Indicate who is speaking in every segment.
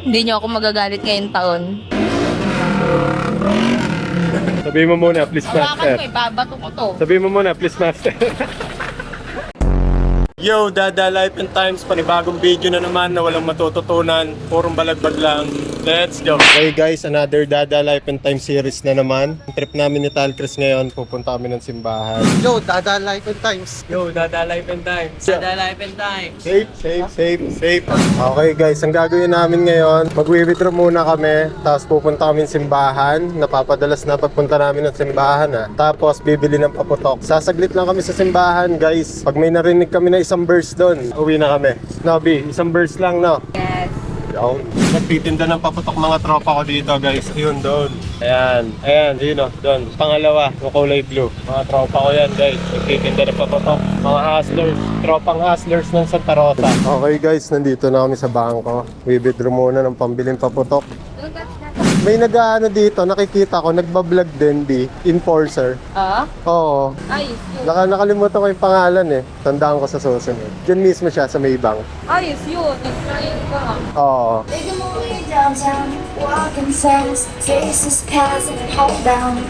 Speaker 1: Hindi niyo ako magagalit ngayong taon.
Speaker 2: Sabihin mo muna, please
Speaker 1: Hawakan
Speaker 2: master.
Speaker 1: ko, ibabato ko to.
Speaker 2: Sabihin mo muna, please master. Yo, Dada Life and Times, panibagong video na naman na walang matututunan, purong balagbag lang. Let's go! Okay guys, another Dada Life and Times series na naman. Ang trip namin ni Tal Chris ngayon, pupunta kami ng simbahan.
Speaker 3: Yo, Dada Life and Times.
Speaker 2: Yo, Dada Life and Times.
Speaker 1: Dada Life and Time.
Speaker 2: Safe. Okay guys, ang gagawin namin ngayon, mag-withdraw muna kami, tapos pupunta kami ng simbahan. Napapadalas na pagpunta namin ng simbahan Tapos bibili ng paputok. Sasaglit lang kami sa simbahan guys. Pag may narinig kami na isang verse doon, uwi na kami. Nobi, isang verse lang no?
Speaker 1: Yes.
Speaker 2: Yo. Nagtitinda ng paputok mga tropa ko dito guys. Ayun doon. Ayan, yun o, doon. Pangalawa, yung kulay blue. Mga tropa ko yan guys. Nagtitinda ng paputok. Mga hustlers, tropang hustlers ng Santa Rosa. Okay guys, nandito na kami sa bangko. Withdraw muna ng pambiling paputok. May nag-ano dito, nakikita ko, nagbablog din, Enforcer.
Speaker 1: Ah?
Speaker 2: Oo.
Speaker 1: Ayos yun.
Speaker 2: Nakalimutan ko yung pangalan Tandaan ko sa susunod. Diyan mismo siya sa Maybang.
Speaker 1: Ayos yun. Nag-try ka.
Speaker 2: Oo.
Speaker 4: Making my way downtown, walking fast, faces passing, homebound.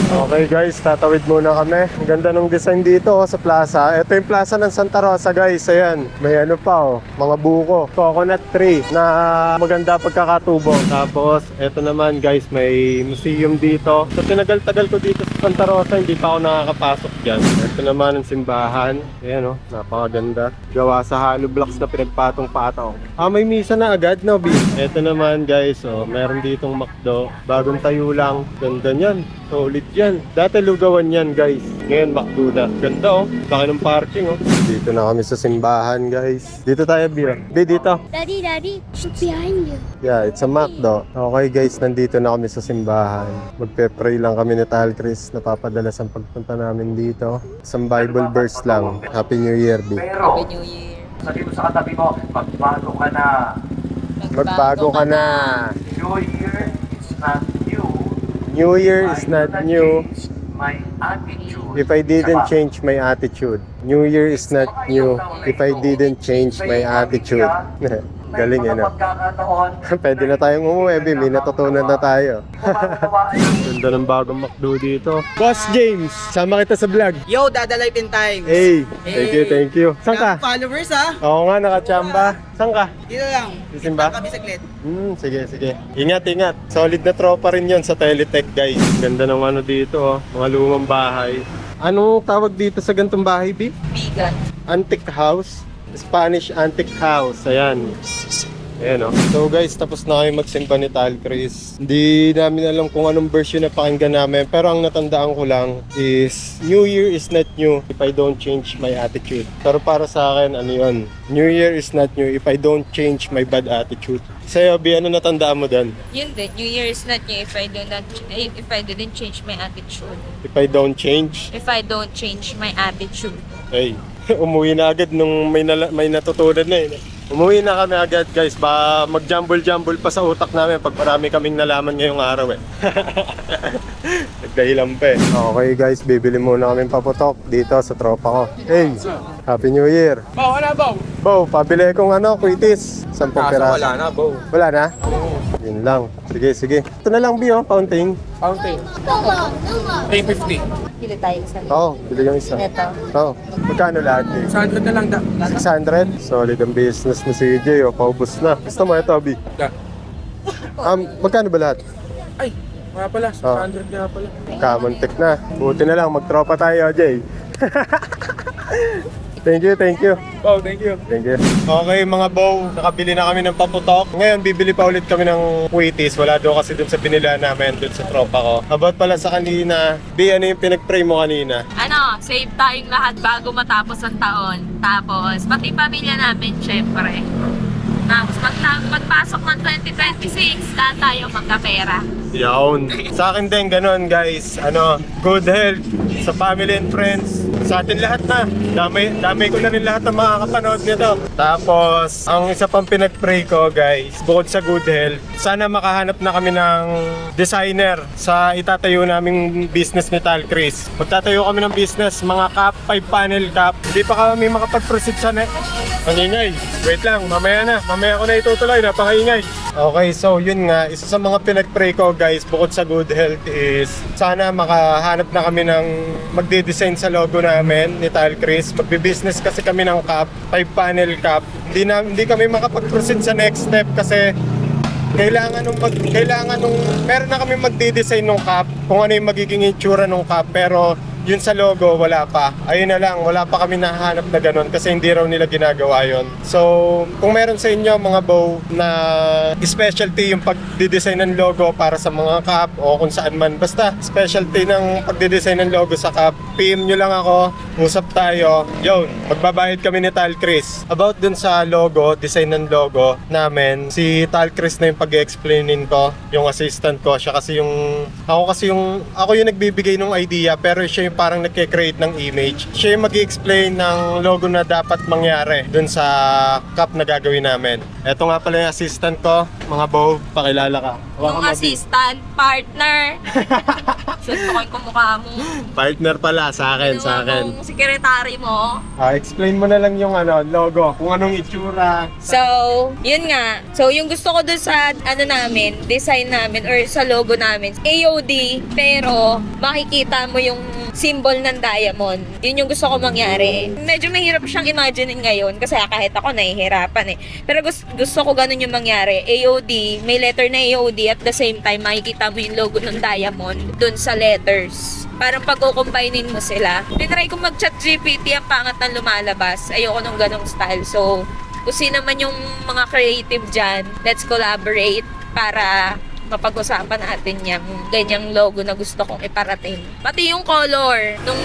Speaker 2: Okay guys, tatawid muna kami. Ang ganda ng design dito sa plaza. Ito yung plaza ng Santa Rosa guys. Ayan, may ano pa mga buko. Coconut tree na maganda pagkakatubo. Tapos, ito naman guys, may museum dito. So tinagal-tagal ko dito sa Santa Rosa, hindi pa ako nakakapasok dyan. Ito naman ang simbahan. Ayan napakaganda. Gawa sa hollow blocks na pinagpatong-pataw. May misa na agad, no, B? Ito naman guys, meron ditong McDo. Bagong tayo lang. Ganda niyan. Solid yan. Dati lugawan yan guys. Ngayon McDo na. Ganda laki ng parking Dito na kami sa simbahan guys. Dito tayo B. Dito.
Speaker 4: Daddy, look behind you.
Speaker 2: Yeah, it's a McDo. Okay guys, nandito na kami sa simbahan. Magpe-pray lang kami ni Tal Chris. Napapadalas ang pagpunta namin dito. Isang Bible verse lang. Happy New Year B.
Speaker 1: Happy New Year.
Speaker 5: Sabi mo sa katabi mo, magbago ka na.
Speaker 2: Magbago ka na.
Speaker 5: New Year is not new.
Speaker 2: New Year is not new.
Speaker 5: My attitude.
Speaker 2: If I didn't change my attitude. New Year is not new if I didn't change my attitude. Galing
Speaker 5: May mga
Speaker 2: no?
Speaker 5: pagkakataon.
Speaker 2: Pwede na tayong umuwi, may natutunan na tayo.
Speaker 5: Gumagawa ay
Speaker 2: Ganda ng bagong McDo dito. Boss James, sama kita sa vlog.
Speaker 3: Yo, Dada Life and Times.
Speaker 2: Hey, thank you. Saan ka?
Speaker 3: Followers
Speaker 2: Oo nga, nakachamba. Saan ka?
Speaker 3: Dito lang.
Speaker 2: Sa simba?
Speaker 3: Kami saglit.
Speaker 2: Sige. Ingat. Solid na tropa rin yon sa Teletech guys. Ganda ng ano dito mga lumang bahay. Anong tawag dito sa gantong bahay, B?
Speaker 1: Vegan.
Speaker 2: Antique house. Spanish antique house. Ayan. So guys, tapos na kami magsimba ni Tal Chris. Hindi namin alam kung anong version na pakinggan namin. Pero ang natandaan ko lang is New Year is not new if I don't change my attitude. Pero para sa akin, ano yun? New Year is not new if I don't change my bad attitude. Sa'yo, B, ano natandaan mo doon?
Speaker 1: Yun din. New Year is not new if I didn't change my attitude.
Speaker 2: If I don't change,
Speaker 1: If I don't change my attitude.
Speaker 2: ay, umuwi na agad nung may natutunan na Umuwi na kami agad guys, ba mag-jumble-jumble pa sa utak namin pag marami kaming nalaman ngayong araw Nagdahilan pa Okay guys, bibili muna kaming paputok dito sa tropa ko. Hey, Happy New Year.
Speaker 3: Bow, wala bow.
Speaker 2: Bow, pabili kong quitis. 10 piraso.
Speaker 3: Wala na, bow.
Speaker 2: Wala na? Yun lang. Sige. Ito na lang Bio, fountain.
Speaker 3: Fountain. 350.
Speaker 1: Pili tayo sa
Speaker 2: Bili yung isa.
Speaker 1: Ito.
Speaker 2: Magkano lahat
Speaker 3: 100 na lang da.
Speaker 2: 600? Solid ang business na si CJ, paubos na. Gusto mo ito, Abi?
Speaker 3: Da.
Speaker 2: Magkano ba lahat?
Speaker 3: Ay, nga pala. 600 nga pala.
Speaker 2: Kamuntik na. Buti na lang, magtropa tayo, Jay. Thank you.
Speaker 3: Bow, thank you.
Speaker 2: Okay mga bow, nakabili na kami ng paputok. Ngayon bibili pa ulit kami ng quitis. Wala doon kasi dun sa binila namin dun sa tropa ko. About pala sa kanina, B, ano yung pinag-pray mo kanina?
Speaker 1: Save tayong lahat bago matapos ang taon. Tapos, pati pamilya namin, syempre. Tapos, pagpasok ng 2026, lahat tayo magkapera.
Speaker 2: Yawn. Sa akin din ganun guys. Good health sa family and friends. sa atin lahat na. Damay ko na rin lahat ng makakapanood nito. Tapos, ang isa pang pinag-pray ko guys, bukod sa good health, sana makahanap na kami ng designer sa itatayo naming business ni Tal Chris. Magtatayo kami ng business, mga cup, 5 panel cup. Hindi pa kami makapag-proceed sa Pangingay. Wait lang, mamaya ko na itutuloy, napakaingay. Okay, so yun nga, isa sa mga pinag-pray ko guys, bukod sa good health is sana makahanap na kami ng magde-design sa logo namin ni Tal Chris. Magbe-business kasi kami ng cup, 5 panel cup. Hindi kami makapag-proceed sa next step kasi kailangan nung meron na kami magde-design ng cup, kung ano yung magiging itsura ng cup, pero yun sa logo, wala pa. Ayun na lang, wala pa kami nahanap na ganun kasi hindi raw nila ginagawa yun. So, kung meron sa inyo mga bow na specialty yung pagdidesign ng logo para sa mga cup o kung saan man, basta specialty ng pagdidesign ng logo sa cup, PM nyo lang ako, usap tayo. Yun, magbabayad kami ni Tal Chris. About dun sa logo, design ng logo namin, si Tal Chris na yung pag-explainin ko, yung assistant ko. Ako yung nagbibigay ng idea, pero siya yung parang nagke-create ng image. Siya yung mag-i-explain ng logo na dapat mangyari dun sa cup na gagawin namin. Eto nga pala yung assistant ko, mga bow, pakilala ka.
Speaker 1: Yung assistant, partner. Sunto ko yung kumukha mo.
Speaker 2: Partner pala, sa akin.
Speaker 1: Yung sekretary mo.
Speaker 2: Explain mo na lang yung logo, kung anong itsura.
Speaker 1: So, yun nga. So, yung gusto ko dun sa design namin or sa logo namin, AOD, pero makikita mo yung symbol ng diamond. Yun yung gusto ko mangyari. Medyo mahirap siyang imaginein ngayon kasi kahit ako nahihirapan eh. Pero gusto ko ganun yung mangyari. AOD, may letter na AOD at the same time makikita mo yung logo ng diamond dun sa letters. Parang pag-combinein mo sila. Tinry ko mag-chat GPT, ang pangat ng lumalabas. Ayoko nung ganong style. So, kung sino man yung mga creative dyan, let's collaborate para mapag-usapan natin yung ganyang logo na gusto kong iparating. Pati yung color ng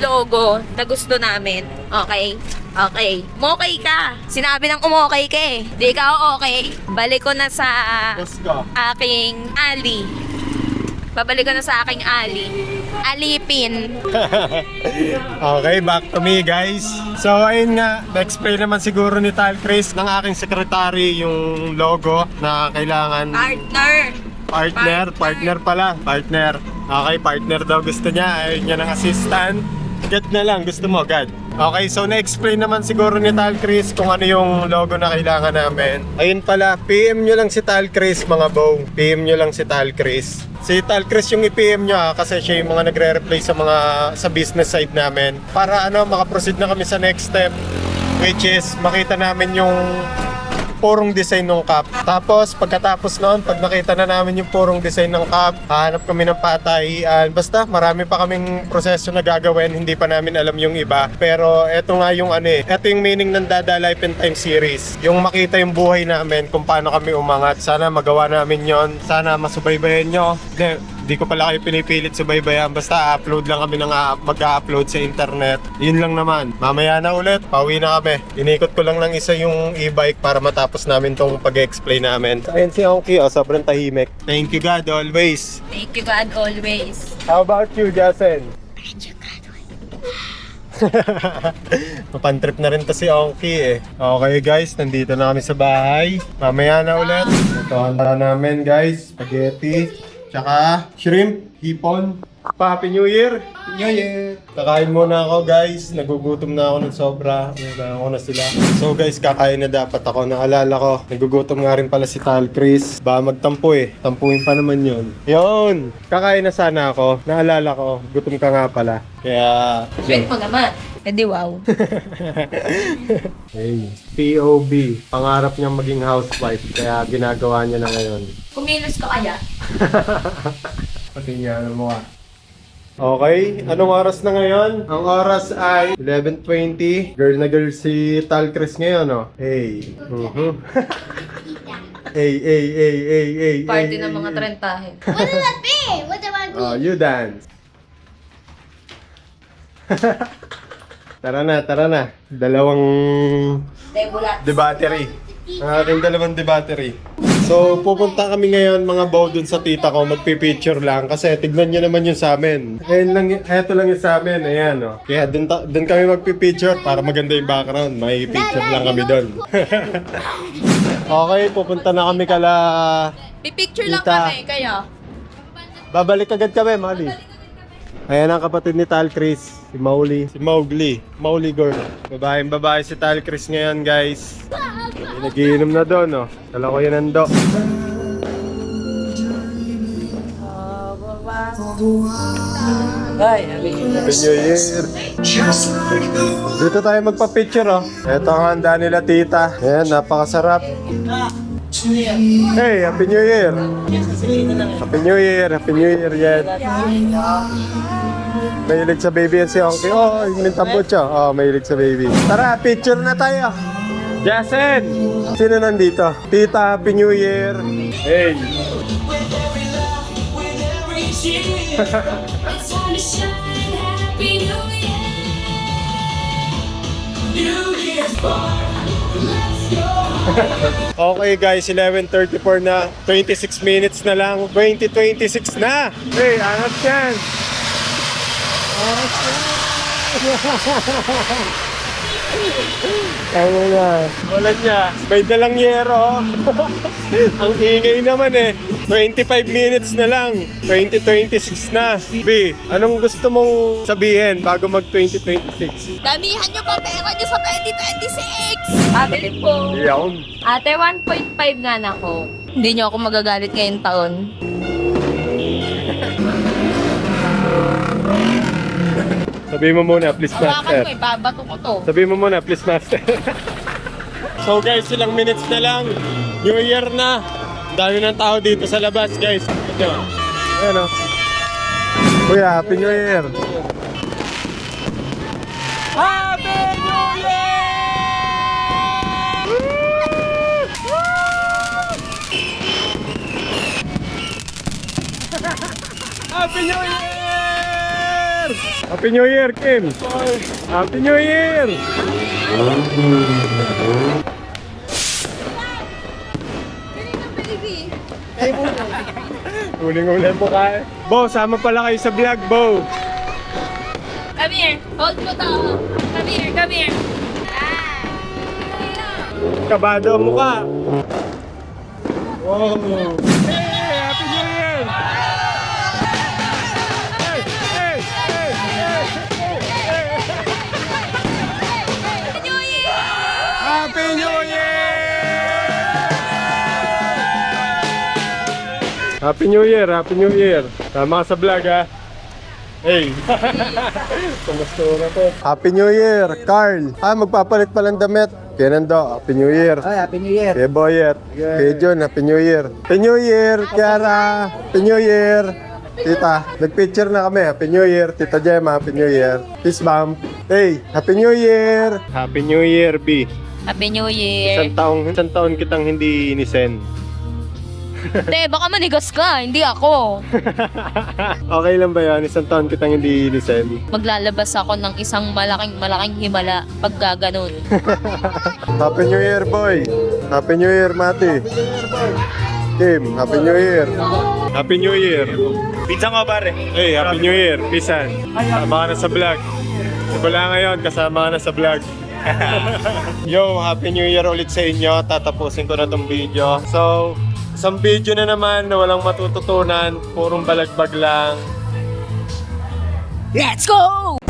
Speaker 1: logo na gusto namin. Okay? Okay. Umokay ka. Sinabi ng umokay ka eh. Di ka okay. Balik ko na sa
Speaker 2: Let's go.
Speaker 1: aking alley. Babalik ko na sa aking alley. Alipin.
Speaker 2: Okay, back to me guys. So ayun nga, na-explain naman siguro ni Tal Chris ng aking secretary yung logo na kailangan. Partner pala. Okay, partner daw gusto niya. Ayun niya ng assistant. God na lang, gusto mo, God. Okay, so na-explain naman siguro ni Tal Chris kung ano yung logo na kailangan namin. Ayun pala, PM nyo lang si Tal Chris mga bow. PM nyo lang si Tal Chris. Si Tal Chris yung i-PM nyo kasi siya yung mga nagre-reply sa business side namin. Para makaproceed na kami sa next step, which is makita namin yung purong design ng cup. Tapos pagkatapos noon, pag nakita na namin yung purong design ng cup, hahanap kami ng patahian. Basta marami pa kaming proseso na gagawin, hindi pa namin alam yung iba. Pero eto nga yung eto yung meaning ng Dada Life and Time series. Yung makita yung buhay namin, kung paano kami umangat. Sana magawa namin yon. Sana masubaybayan nyo. Di ko pala kayo pinipilit subaybayan. Basta upload lang kami mag-upload sa internet. Yun lang naman. Mamaya na ulit, pauwi na kami. Inikot ko lang isa yung e-bike para matapos namin tong pag-explain namin. Ayun si Onky, sobrang tahimik. Thank you God always.
Speaker 1: Thank you God always.
Speaker 2: How about you, Jasen? Mapantrip na rin to si Onky eh. Okay guys, nandito na kami sa bahay. Mamaya na ulit. Ito handa namin guys, spaghetti. Tsaka shrimp, hipon. Happy New Year! New Year! Kakain muna ako guys. Nagugutom na ako ng sobra. Ako na sila. So guys, kakain na dapat ako. Naalala ko, nagugutom nga rin pala si Tal Chris. Ba magtampo eh. Tampuin pa naman yun. Yun! Kakain na sana ako. Naalala ko, gutom ka nga pala. Kaya...
Speaker 1: Sweet mo naman. Eh di wow.
Speaker 2: Hey, POB. Pangarap niyang maging housewife. Kaya ginagawa niya na ngayon.
Speaker 1: Kumilos ka kaya?
Speaker 2: Pati niya, mo ka. Okay, anong oras na ngayon? Ang oras ay 11:20. Girl na girl si Tal Chris ngayon, oh. Hey. Hey.
Speaker 1: Party ng mga trentahe.
Speaker 4: What does that mean? What do I mean?
Speaker 2: Oh, you dance. Tara na. Dalawang
Speaker 1: Debulat.
Speaker 2: debattery. Ang ating dalawang debattery. So, pupunta kami ngayon mga bow dun sa tita ko, magpipicture lang. Kasi tignan nyo naman yung sa amin. Eto lang yung sa amin, ayan o. Kaya dun kami magpipicture para maganda yung background. May picture lang kami dun. Okay, pupunta na kami kala...
Speaker 1: Pipicture
Speaker 2: lang Tita. kami,
Speaker 1: kaya.
Speaker 2: Babalik agad kami, Mali. Ayan ang kapatid ni Tal Chris, si Mowgli. Si Mowgli girl. Babae si Tal Chris ngayon, guys. Nagiinom na doon, oh. Dala ko yan ando. Happy New Year. Dito tayo magpa-picture, oh. Ito ang handa nila, tita. Ayan, napakasarap. Hey, Happy New Year! Happy New Year! Happy New Year yan! Mahilig sa baby yan si Onky. Oh, yung tambucho. Oh, mahilig sa baby. Tara, picture na tayo! Jason! Sino nandito? Tita, Happy New Year! Hey!
Speaker 4: It's time to shine, Happy New Year. New Year's born, let's go.
Speaker 2: Okay guys, 11:34 na. 26 minutes na lang. 2026 na! Hey, angat yan! Angat yan! Ano na? Wala niya. May dalang yero. Ang ingay naman eh. 25 minutes na lang. 2026 na. B, anong gusto mong sabihin bago mag 2026?
Speaker 1: Damihan nyo pa pera nyo sa 2026! Pabili po.
Speaker 2: Yawn.
Speaker 1: Ate, 1.5 nga na ako. Hindi nyo ako magagalit ngayong taon.
Speaker 2: Sabihin mo muna, please
Speaker 1: Hawakan
Speaker 2: master.
Speaker 1: ko, ibabato ko to.
Speaker 2: Sabihin mo muna, please master. So guys, ilang minutes na lang. New Year na. Ang dami ng tao dito sa labas, guys. Ayan o. Kuya, Happy New Year. Happy New Year! Happy New Year! Happy New Year, Kim! Happy New Year! Uling-uling mo ka eh. Bo, sama pala kayo sa vlog, Bo.
Speaker 1: Come here. Hold mo to. Come here, come here.
Speaker 2: Kabado ang mukha. Wow! Hey! Happy New Year! Hey! Hey! Hey! Hey! Happy New Year! Happy New Year! Happy New Year! Tama ka sa vlog, ha? Hey! Tumastura ko. Happy New Year, Carl! Magpapalit pa lang damit. Kaya nando, Happy New Year.
Speaker 3: Ay, Happy New Year.
Speaker 2: Kaya Boyet. Kaya John, Happy New Year. Happy New Year, Kiara. Happy New Year. Tita, nag-picture na kami. Happy New Year. Tita Gemma, Happy New Year. Peace, ma'am. Hey, Happy New Year. Happy New Year, B.
Speaker 1: Happy New Year.
Speaker 2: Isang taon kitang hindi inisend.
Speaker 1: Te, baka manigas ka. Hindi ako.
Speaker 2: Okay lang ba yan? Isang taon kitang hindi inisend.
Speaker 1: Maglalabas ako ng isang malaking himala pag gaganon.
Speaker 2: Happy New Year, boy. Happy New Year, Mati. Kim, Happy New Year. Happy New Year.
Speaker 3: Pizza nga pare.
Speaker 2: Hey, Happy New Year. Pisan. Kasama ka na sa vlog. Simula ngayon, kasama ka na sa vlog. Yo, Happy New Year ulit sa inyo. Tatapusin ko na tong video. So, isang video na naman na walang matututunan. Purong balagbag lang.
Speaker 1: Let's go!